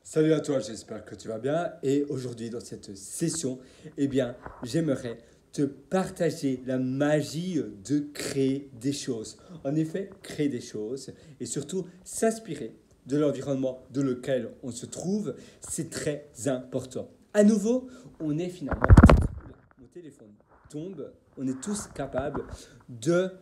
Salut à toi, j'espère que tu vas bien. Et aujourd'hui, dans cette session, j'aimerais te partager la magie de créer des choses. En effet, créer des choses et surtout s'inspirer de l'environnement dans lequel on se trouve, c'est très important. À nouveau, on est finalement... Mon téléphone tombe, on est tous capables de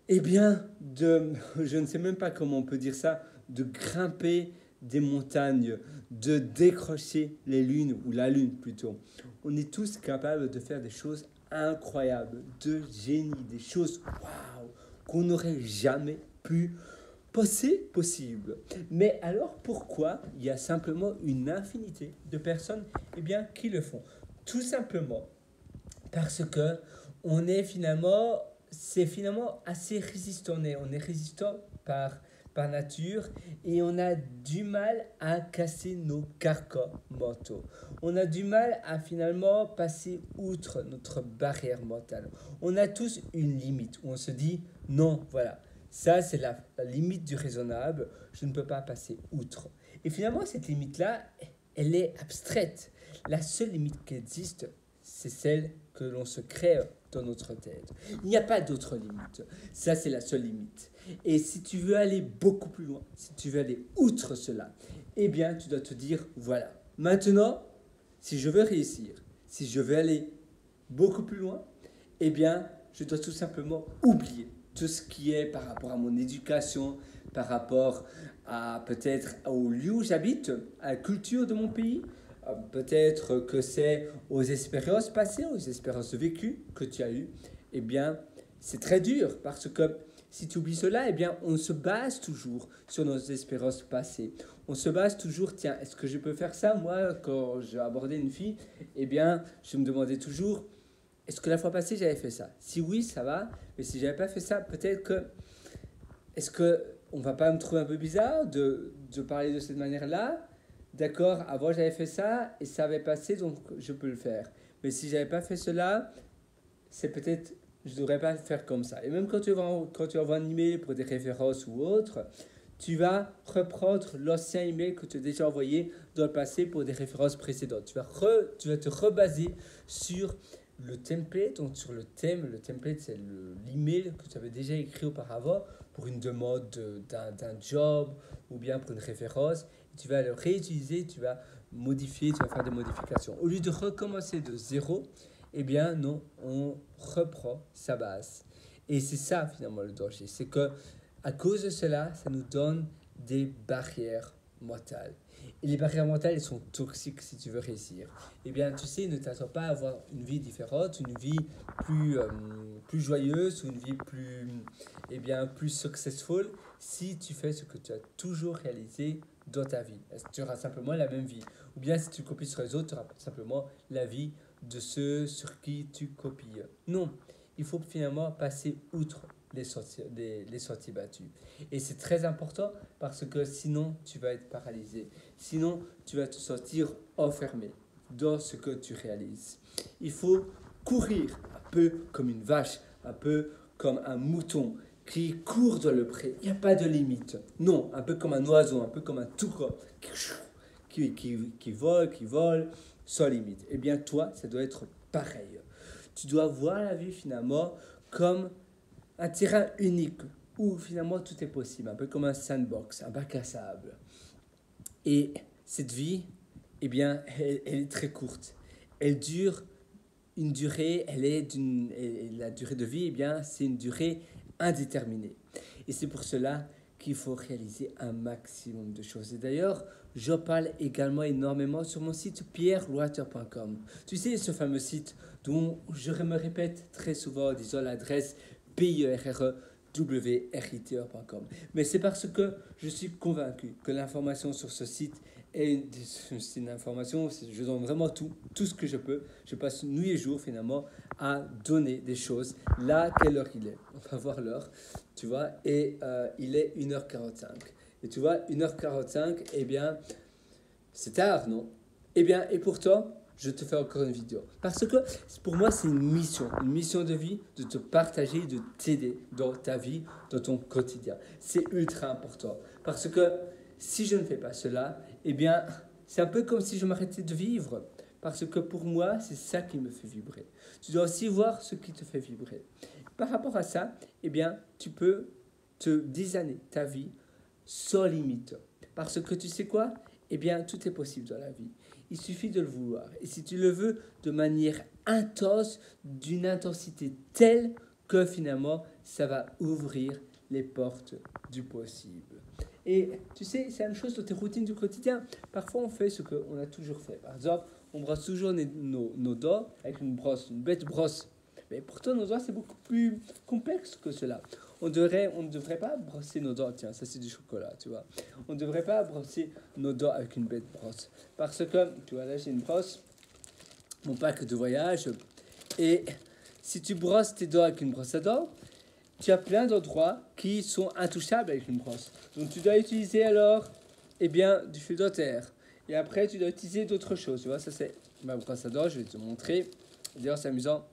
je ne sais même pas comment on peut dire ça, de grimper des montagnes, de décrocher les lunes, ou la lune plutôt. On est tous capables de faire des choses incroyables, de génie, des choses waouh, qu'on n'aurait jamais pu penser possible. Mais alors pourquoi il y a simplement une infinité de personnes qui le font? Tout simplement parce que on est finalement, c'est finalement assez résistant. On est résistant par nature et on a du mal à casser nos carcans mentaux. On a du mal à finalement passer outre notre barrière mentale. On a tous une limite où on se dit non, voilà, ça c'est la limite du raisonnable, je ne peux pas passer outre. Et finalement, cette limite-là, elle est abstraite. La seule limite qui existe, c'est celle que l'on se crée dans notre tête. Il n'y a pas d'autre limite. Ça, c'est la seule limite. Et si tu veux aller beaucoup plus loin, si tu veux aller outre cela, tu dois te dire, voilà, maintenant, si je veux réussir, si je veux aller beaucoup plus loin, je dois tout simplement oublier tout ce qui est par rapport à mon éducation, par rapport à peut-être au lieu où j'habite, à la culture de mon pays. Peut-être que c'est aux expériences passées, aux expériences vécues que tu as eues. C'est très dur parce que si tu oublies cela, on se base toujours sur nos expériences passées. On se base toujours, tiens, est-ce que je peux faire ça? Moi, quand j'ai abordé une fille, je me demandais toujours, est-ce que la fois passée, j'avais fait ça? Si oui, ça va. Mais si j'avais pas fait ça, peut-être que... Est-ce que on va pas me trouver un peu bizarre de parler de cette manière-là? D'accord, avant j'avais fait ça et ça avait passé, donc je peux le faire. Mais si j'avais pas fait cela, c'est peut-être, je devrais pas le faire comme ça. Et même quand tu envoies un email pour des références ou autre, tu vas reprendre l'ancien email que tu as déjà envoyé dans le passé pour des références précédentes. Tu vas te rebaser sur le template, donc sur le thème. Le template, c'est l'email que tu avais déjà écrit auparavant pour une demande d'un job ou bien pour une référence. Tu vas le réutiliser, tu vas modifier, tu vas faire des modifications. Au lieu de recommencer de zéro, non, on reprend sa base. Et c'est ça finalement le danger, c'est que à cause de cela, ça nous donne des barrières mentales. Et les barrières mentales, elles sont toxiques si tu veux réussir. Tu sais, ne t'attends pas à avoir une vie différente, une vie plus joyeuse ou une vie plus successful si tu fais ce que tu as toujours réalisé dans ta vie. Tu auras simplement la même vie. Ou bien si tu copies sur les autres, tu auras simplement la vie de ceux sur qui tu copies. Non, il faut finalement passer outre les sentiers battus. Et c'est très important parce que sinon, tu vas être paralysé. Sinon, tu vas te sentir enfermé dans ce que tu réalises. Il faut courir un peu comme une vache, un peu comme un mouton qui court dans le pré. Il n'y a pas de limite. Non, un peu comme un oiseau, un peu comme un toucan qui vole sans limite. Toi, ça doit être pareil. Tu dois voir la vie finalement comme un terrain unique où finalement tout est possible, un peu comme un sandbox, un bac à sable. Et cette vie, elle est très courte. Elle dure une durée, la durée de vie, c'est une durée indéterminée. Et c'est pour cela qu'il faut réaliser un maximum de choses. Et d'ailleurs, j'en parle également énormément sur mon site pierrewater.com. Tu sais, ce fameux site dont je me répète très souvent en disant l'adresse pierrewriter.com. Mais c'est parce que je suis convaincu que l'information sur ce site est une information, je donne vraiment tout ce que je peux. Je passe nuit et jour finalement à donner des choses. Là, quelle heure il est? On va voir l'heure, tu vois, et il est 1h45. Et tu vois, 1h45, c'est tard, non? Et pourtant, je te fais encore une vidéo. Parce que pour moi, c'est une mission de vie de te partager, de t'aider dans ta vie, dans ton quotidien. C'est ultra important. Parce que si je ne fais pas cela, eh bien, c'est un peu comme si je m'arrêtais de vivre. Parce que pour moi, c'est ça qui me fait vibrer. Tu dois aussi voir ce qui te fait vibrer. Par rapport à ça, eh bien, tu peux te designer ta vie sans limite. Parce que tu sais quoi? Eh bien, tout est possible dans la vie. Il suffit de le vouloir. Et si tu le veux de manière intense, d'une intensité telle que finalement, ça va ouvrir les portes du possible. Et tu sais, c'est la même chose dans tes routines du quotidien. Parfois, on fait ce qu'on a toujours fait. Par exemple, on brosse toujours nos dents avec une brosse, une bête brosse. Mais pourtant, nos doigts, c'est beaucoup plus complexe que cela. On ne devrait pas brosser nos dents. Tiens, ça, c'est du chocolat, tu vois. On ne devrait pas brosser nos dents avec une bête brosse. Parce que, tu vois, là, j'ai une brosse, mon pack de voyage. Et si tu brosses tes dents avec une brosse à dents, tu as plein d'endroits qui sont intouchables avec une brosse. Donc, tu dois utiliser alors, eh bien, du fil dentaire. Et après, tu dois utiliser d'autres choses. Tu vois, ça, c'est ma brosse à dents. Je vais te montrer. D'ailleurs, c'est amusant.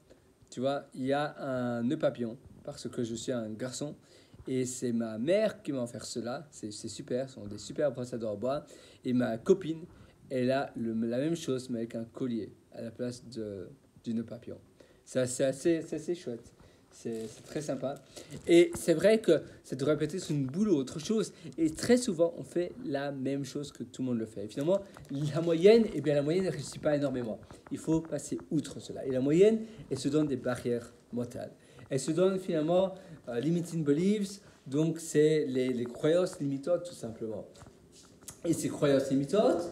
Tu vois, il y a un nœud papillon, parce que je suis un garçon, et c'est ma mère qui m'a offert cela. C'est super, ce sont des super brosses à dents en bois. Et ma copine, elle a la même chose, mais avec un collier à la place du nœud papillon. C'est assez chouette. C'est très sympa. Et c'est vrai que ça devrait peut-être être une boule ou autre chose. Et très souvent, on fait la même chose que tout le monde le fait. Et finalement, la moyenne, eh bien, la moyenne ne réussit pas énormément. Il faut passer outre cela. Et la moyenne, elle se donne des barrières mentales. Elle se donne finalement limiting beliefs. Donc, c'est les croyances limitantes, tout simplement. Et ces croyances limitantes,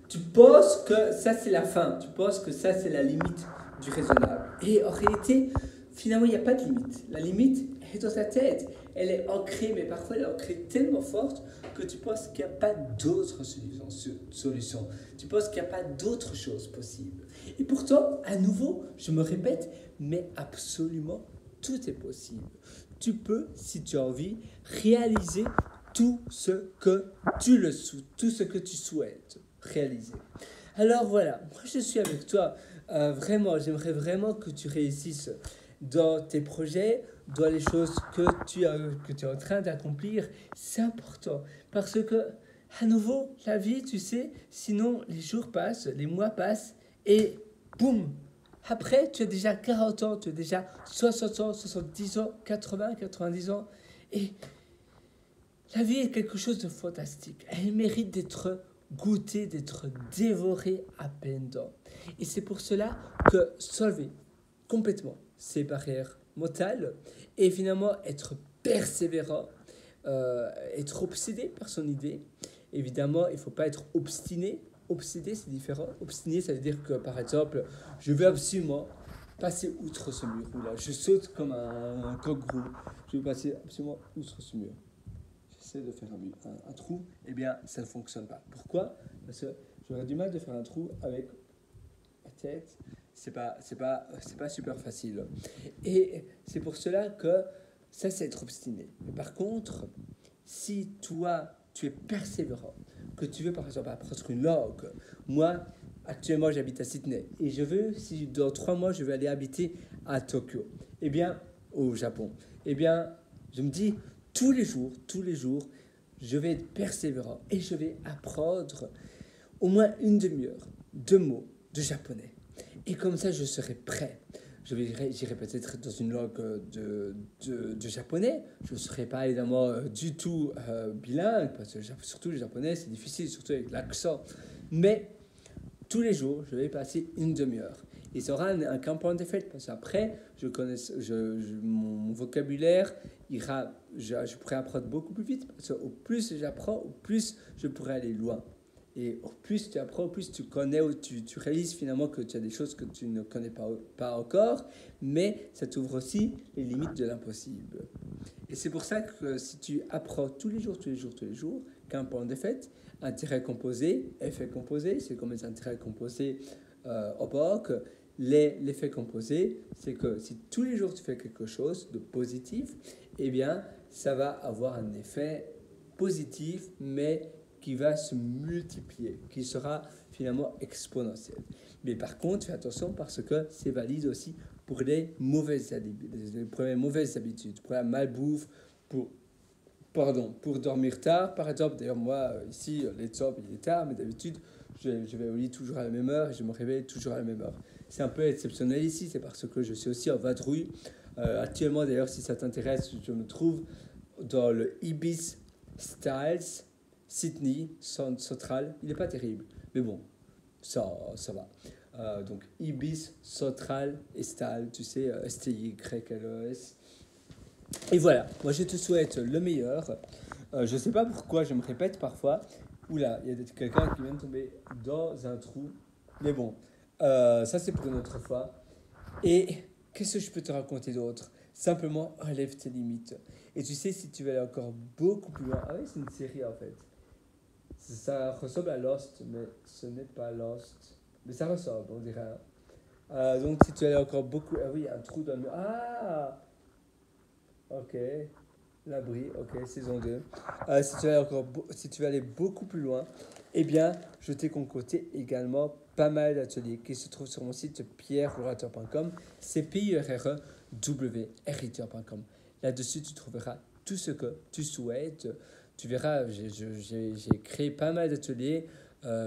tu penses que ça, c'est la fin. Tu penses que ça, c'est la limite du raisonnable. Et en réalité, finalement, il n'y a pas de limite. La limite est dans ta tête. Elle est ancrée, mais parfois elle est ancrée tellement forte que tu penses qu'il n'y a pas d'autres solutions. Tu penses qu'il n'y a pas d'autres choses possibles. Et pourtant, à nouveau, je me répète, mais absolument tout est possible. Tu peux, si tu as envie, réaliser tout ce que tout ce que tu souhaites réaliser. Alors voilà, moi je suis avec toi. Vraiment, j'aimerais vraiment que tu réussisses dans tes projets, dans les choses que tu es en train d'accomplir. C'est important parce que, à nouveau, la vie, tu sais, sinon les jours passent, les mois passent et boum! Après, tu as déjà 40 ans, tu as déjà 60 ans, 70 ans, 80, 90 ans. Et la vie est quelque chose de fantastique. Elle mérite d'être goûtée, d'être dévorée à pleines dents. Et c'est pour cela que solver complètement ces barrières mentales et finalement être persévérant, être obsédé par son idée. Évidemment, il ne faut pas être obstiné. Obsédé, c'est différent. Obstiné, ça veut dire que, par exemple, je veux absolument passer outre ce mur-là. Je saute comme un coq-roux. Je veux passer absolument outre ce mur. J'essaie de faire un trou. Eh bien, ça ne fonctionne pas. Pourquoi? Parce que j'aurais du mal de faire un trou avec la tête. C'est pas super facile. Et c'est pour cela que ça, c'est être obstiné. Mais par contre, si toi, tu es persévérant, que tu veux par exemple apprendre une langue, moi, actuellement, j'habite à Sydney, et je veux, si dans 3 mois, je vais aller habiter à Tokyo, eh bien, au Japon, eh bien, je me dis, tous les jours, je vais être persévérant, et je vais apprendre au moins une demi-heure de mots de japonais. Et comme ça, je serai prêt. J'irai peut-être dans une langue de japonais. Je ne serai pas évidemment du tout bilingue, parce que surtout le japonais, c'est difficile, surtout avec l'accent. Mais tous les jours, je vais passer une demi-heure. Et ça aura un point d'effet, parce qu'après, mon vocabulaire ira, je pourrai apprendre beaucoup plus vite, parce qu'au plus j'apprends, au plus je pourrai aller loin. Et au plus tu apprends, au plus tu connais, ou tu réalises finalement que tu as des choses que tu ne connais pas encore, mais ça t'ouvre aussi les limites de l'impossible. Et c'est pour ça que si tu apprends tous les jours, qu'un point de fait, intérêt composé, effet composé, c'est comme les intérêts composés au bac. L'effet composé, c'est que si tous les jours tu fais quelque chose de positif, eh bien ça va avoir un effet positif, mais qui va se multiplier, qui sera finalement exponentiel. Mais par contre, fais attention parce que c'est valide aussi pour les mauvaises habitudes, pour la malbouffe, pour pardon, pour dormir tard, par exemple. D'ailleurs, moi, ici, les jobs, il est tard, mais d'habitude, je vais au lit toujours à la même heure et je me réveille toujours à la même heure. C'est un peu exceptionnel ici, c'est parce que je suis aussi en vadrouille. Actuellement, d'ailleurs, si ça t'intéresse, je me trouve dans le Ibis Styles Sydney Central. Il n'est pas terrible, mais bon, ça va. Donc Ibis Central et Style, tu sais, STYLES. Et voilà, moi je te souhaite le meilleur. Je ne sais pas pourquoi je me répète parfois. Oula, il y a quelqu'un qui vient de tomber dans un trou. Mais bon, ça c'est pour une autre fois. Et qu'est-ce que je peux te raconter d'autre? Simplement, relève tes limites. Et tu sais, si tu veux aller encore beaucoup plus loin. Ah oui, c'est une série en fait. Ça ressemble à Lost, mais ce n'est pas Lost. Mais ça ressemble, on dirait. Donc si tu veux aller encore beaucoup. Ah oui, un trou dans le mur. Ah, ok. L'abri, ok, saison 2. Si tu veux aller si tu veux aller beaucoup plus loin, eh bien, je t'ai concocté également pas mal d'ateliers qui se trouvent sur mon site pierrelorateur.com. C'est pierrewriteur.com. Là-dessus, tu trouveras tout ce que tu souhaites. Tu verras, j'ai créé pas mal d'ateliers.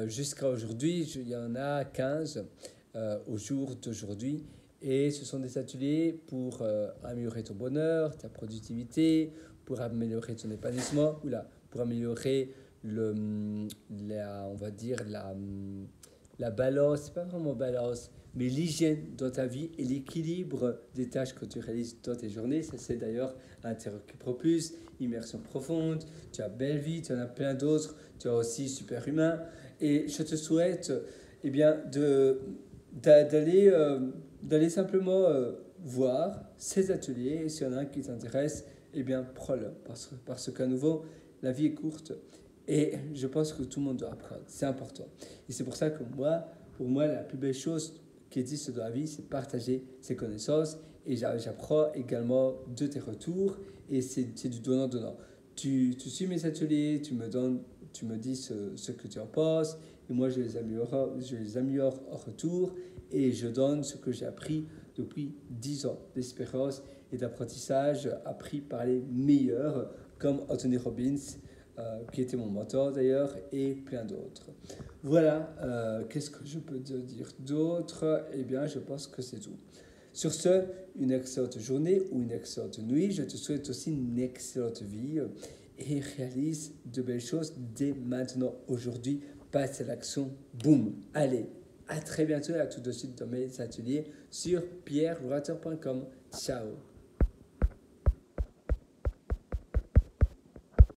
Jusqu'à aujourd'hui, il y en a 15 au jour d'aujourd'hui. Et ce sont des ateliers pour améliorer ton bonheur, ta productivité, pour améliorer ton épanouissement, ou là, pour améliorer on va dire la balance, c'est pas vraiment balance, mais l'hygiène dans ta vie et l'équilibre des tâches que tu réalises dans tes journées. Ça, c'est d'ailleurs Intérieur qui propulse, Immersion profonde, tu as Belle Vie, tu en as plein d'autres, tu as aussi Super Humain. Et je te souhaite eh bien, d'aller simplement voir ces ateliers. Et s'il y en a un qui t'intéresse, eh bien, prends-le. Parce qu'à nouveau, la vie est courte et je pense que tout le monde doit apprendre. C'est important. Et c'est pour ça que pour moi, la plus belle chose qui existe dans la vie, c'est partager ses connaissances. Et j'apprends également de tes retours. Et c'est du donnant-donnant. Tu suis mes ateliers, tu me dis ce que tu en penses. Et moi, je les améliore en retour. Et je donne ce que j'ai appris depuis 10 ans d'expérience et d'apprentissage appris par les meilleurs, comme Anthony Robbins, qui était mon mentor d'ailleurs, et plein d'autres. Voilà, qu'est-ce que je peux te dire d'autre? Eh bien, je pense que c'est tout. Sur ce, une excellente journée ou une excellente nuit. Je te souhaite aussi une excellente vie et réalise de belles choses dès maintenant, aujourd'hui. Passe à l'action, boum. Allez, à très bientôt et à tout de suite dans mes ateliers sur pierrelorateur.com. Ciao.